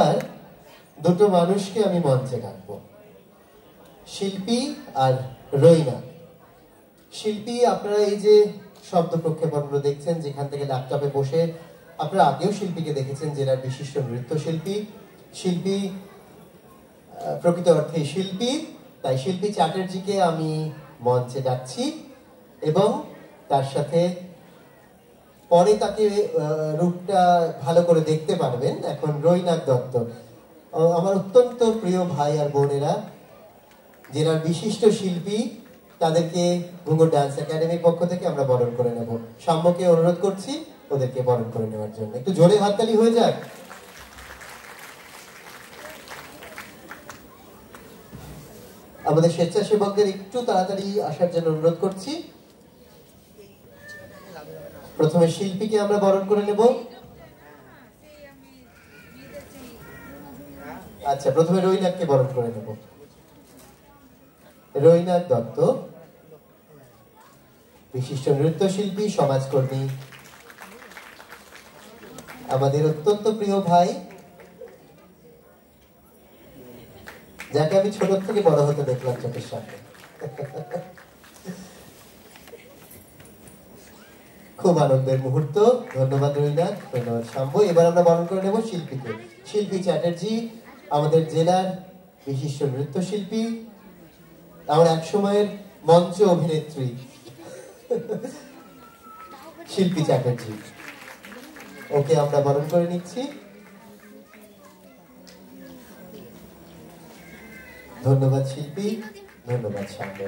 আর দুটো মানুষকে আমি মঞ্চে ডাকবো, শিল্পী আর রইনা। শিল্পী, আপনারা এই যে শব্দ প্রক্ষেপণগুলো দেখছেন, যেখান থেকে ল্যাপটপে বসে আপনারা আগেও শিল্পীকে দেখেছেন, জেলার বিশিষ্ট নৃত্যশিল্পী। শিল্পী প্রকৃত অর্থে শিল্পী, তাই শিল্পী চ্যাটার্জিকে আমি মঞ্চে ডাকছি এবং তার সাথে পরে তাকে রূপটা ভালো করে দেখতে পারবেন। এখন রইনাক দত্ত, আমার অত্যন্ত প্রিয় ভাই আর বোনেরা, জেলার বিশিষ্ট শিল্পী, তাদেরকে ঘুঙুর ডান্স একাডেমির পক্ষ থেকে আমরা বরণ করে নেব। সাম্যকে অনুরোধ করছি ওদেরকে বরণ করে নেওয়ার জন্য। একটু জোরে হাততালি হয়ে যাক। আমাদের স্বেচ্ছাসেবকদের একটু তাড়াতাড়ি আসার জন্য অনুরোধ করছি। প্রথমে শিল্পীকে আমরা বরণ করে নেব। আচ্ছা, প্রথমে রইনাককে বরণ করে নেব। রইনাক দত্ত, বিশিষ্ট নৃত্যশিল্পী, সমাজকর্মী, আমাদের অত্যন্ত প্রিয় ভাই, যাকে আমি ছোট থেকে বড় হতে দেখলাম চোখের সামনে। খুব আনন্দের মুহূর্ত। ধন্যবাদ রইনাক, ধন্যবাদ শাম্য। এবার আমরা বরণ করে নেব শিল্পীকে। শিল্পী চ্যাটার্জি, আমাদের জেলার বিশিষ্ট নৃত্যশিল্পী, আমার এক সময়ের মঞ্চ অভিনেত্রী শিল্পী চ্যাটার্জি, ওকে আমরা বরণ করে নিচ্ছি। ধন্যবাদ শিল্পী, ধন্যবাদ শাম্য।